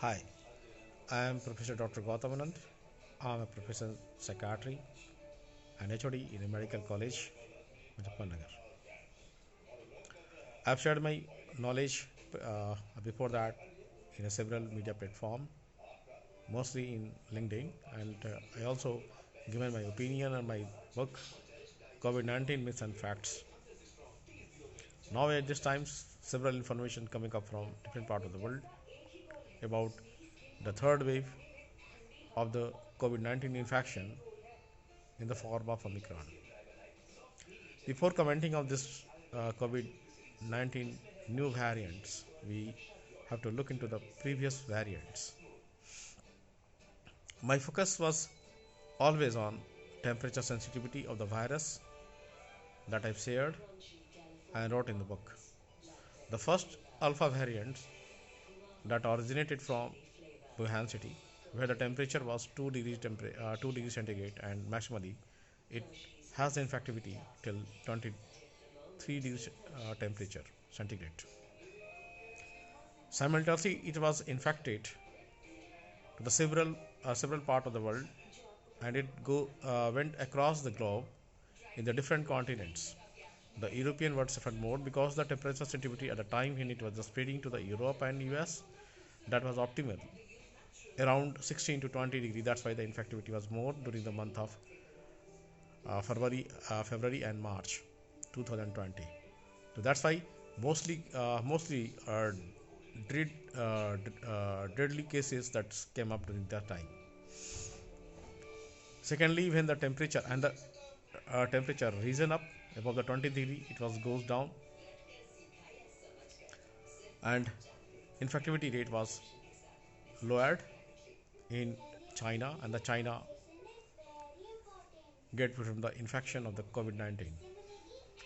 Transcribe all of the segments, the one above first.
Hi, I am Professor Dr. Gautamanand. I am a professor in psychiatry and HOD in a medical college, Muzaffarnagar. I have shared my knowledge before that in a several media platform, mostly in LinkedIn, and I also given my opinion on my book COVID-19 Myths and Facts. Now at this time, several information coming up from different part of the world about the third wave of the COVID-19 infection in the form of Omicron. Before commenting on this COVID-19 new variants, we have to look into the previous variants. My focus was always on temperature sensitivity of the virus that I've shared and wrote in the book. The first alpha variant that originated from Wuhan city, where the temperature was 2 degrees centigrade, and maximally it has the infectivity till 23 degrees temperature centigrade. Simultaneously, it was infected to the several part of the world, and it went across the globe in the different continents. The European world suffered more because the temperature sensitivity at the time when it was spreading to the Europe and US, that was optimal around 16 to 20 degree. That's why the infectivity was more during the month of February and March 2020. So that's why mostly deadly cases that came up during that time. Secondly, when the temperature risen up above the 20 degree, it was goes down, and infectivity rate was lowered in China, and the China get from the infection of the COVID-19.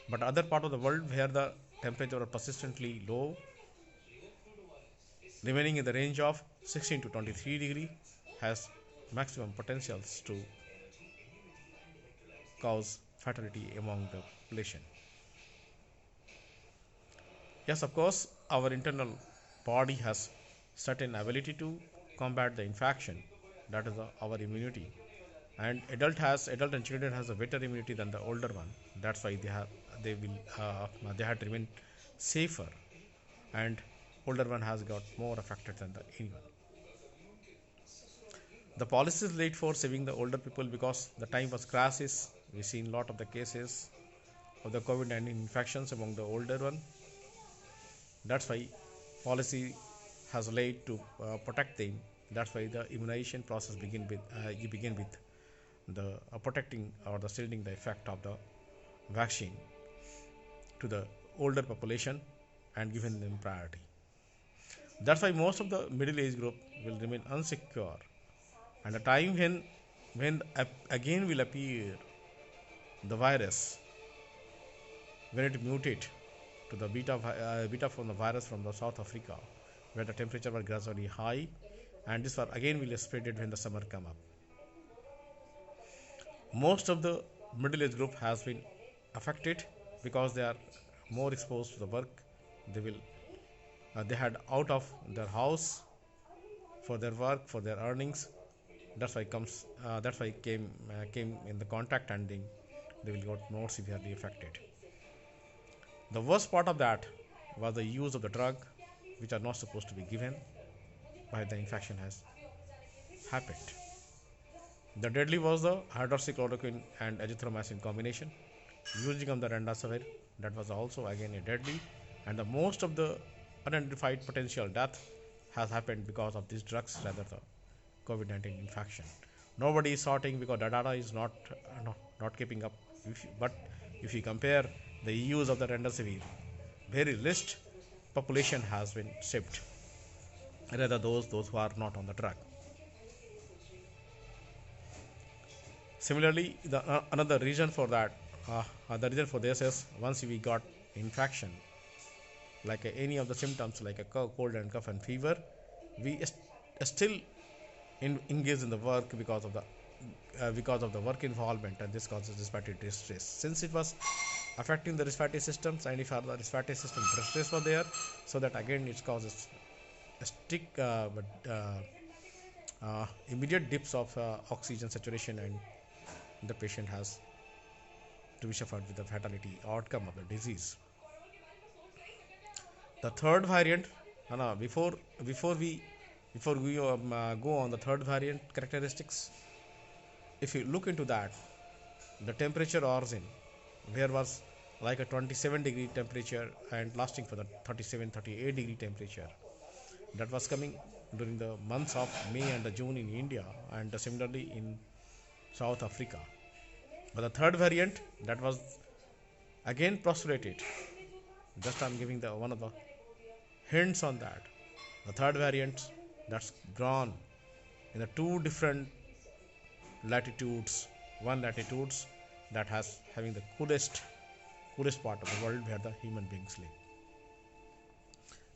But other part of the world where the temperature are persistently low, remaining in the range of 16 to 23 degree, has maximum potentials to cause fatality among the population. Yes, of course, our internal body has certain ability to combat the infection. That is our immunity, and adult and children has a better immunity than the older one. That's why they had to remain safer, and older one has got more affected than the anyone. The policies laid for saving the older people because the time was crisis. We seen lot of the cases of the COVID-19 infections among the older one. That's why policy has laid to protect them. That's why the immunization process you begin with the protecting or the shielding the effect of the vaccine to the older population and giving them priority. That's why most of the middle age group will remain unsecure, and the time when again will appear the virus, when it mutate to the beta from the virus from the South Africa, where the temperature was gradually high, and this one again will spread it when the summer come up. Most of the middle age group has been affected because they are more exposed to the work. They had out of their house for their work, for their earnings. That's why came in the contact, and they will get more severely affected. The worst part of that was the use of the drug which are not supposed to be given while the infection has happened. The deadly was the hydroxychloroquine and azithromycin combination. Using of the remdesivir, that was also again a deadly, and the most of the unidentified potential death has happened because of these drugs rather than COVID-19 infection. Nobody is sorting because the data is not keeping up. But if you compare the use of the remdesivir, very least population has been saved, rather those who are not on the drug. Similarly, another reason for that, the reason for this is once we got infection, like any of the symptoms like a cold and cough and fever, we still engage in the work because of the work involvement, and this causes respiratory distress. Since it was affecting the respiratory systems, and if the respiratory system distress was there, so that again it causes stick immediate dips of oxygen saturation, and the patient has to be suffered with the fatality outcome of the disease. The third variant, before before we go on the third variant characteristics, if you look into that, the temperature origin, there was like a 27-degree temperature and lasting for the 37-38-degree temperature that was coming during the months of May and June in India, and similarly in South Africa. But the third variant that was again postulated, just I'm giving the one of the hints on that. The third variant that's gone in the two different latitudes, one latitudes that has having the coolest part of the world where the human beings live.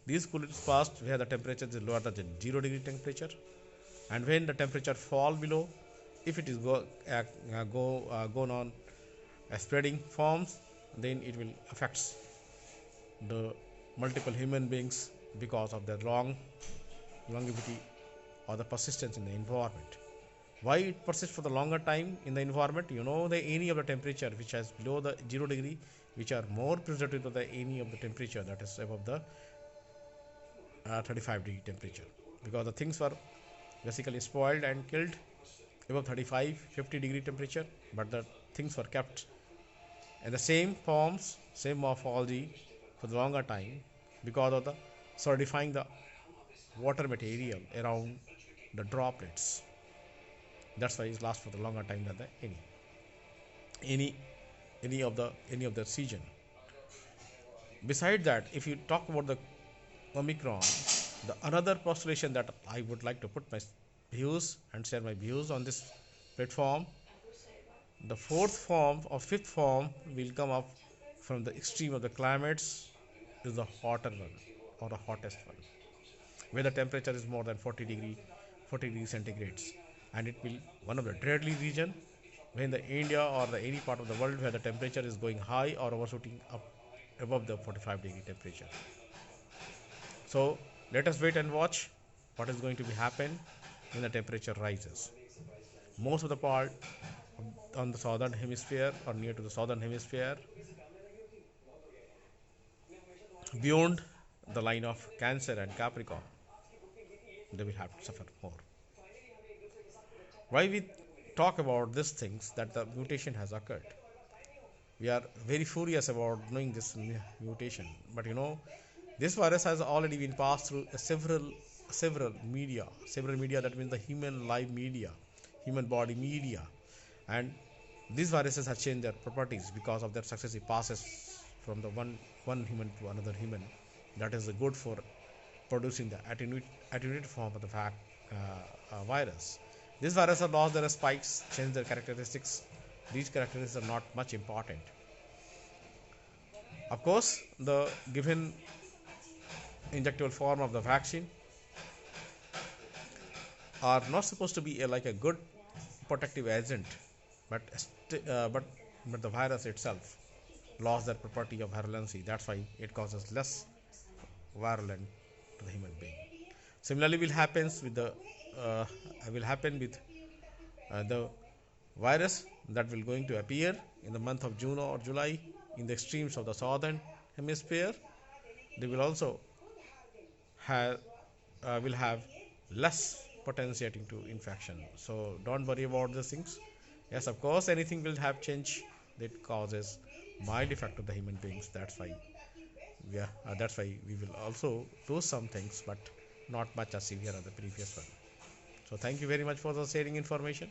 These coolest parts where the temperature is lower than 0 degree temperature, and when the temperature fall below, if it is gone on spreading forms, then it will affects the multiple human beings because of their longevity or the persistence in the environment. Why it persists for the longer time in the environment? The any of the temperature which is below the 0 degree, which are more preservative to the any of the temperature that is above the 35-degree temperature, because the things were basically spoiled and killed above 35-50-degree temperature, but the things were kept in the same forms, same morphology for the longer time because of the solidifying the water material around the droplets. That's why it lasts for the longer time than the any any of the season. Beside that, if you talk about the Omicron, the another postulation that I would like to put my views and share my views on this platform, the fourth form or fifth form will come up from the extreme of the climates, is the hotter one or the hottest one, where the temperature is more than 40 degree centigrades, and it will one of the deadly region when the India or the any part of the world where the temperature is going high or overshooting up above the 45-degree temperature. So let us wait and watch what is going to be happen when the temperature rises. Most of the part on the southern hemisphere or near to the southern hemisphere, beyond the line of Cancer and Capricorn, they will have to suffer more. Why we talk about these things that the mutation has occurred? We are very furious about knowing this mutation, but this virus has already been passed through several media, that means the human live media, human body media, and these viruses have changed their properties because of their successive passes from the one human to another human. That is good for producing the attenuated form of the virus. These viruses have lost their spikes, changed their characteristics. These characteristics are not much important. Of course, the given injectable form of the vaccine are not supposed to be like a good protective agent, but but the virus itself lost that property of virulency. That's why it causes less virulent to the human being. Similarly, uh, will happen with the virus that will going to appear in the month of June or July in the extremes of the southern hemisphere. They will also have will have less potentiating to infection. So don't worry about these things. Yes, of course, anything will have change that causes mild effect to the human beings. That's why we will also lose some things, but not much as severe as the previous one. So thank you very much for the sharing information.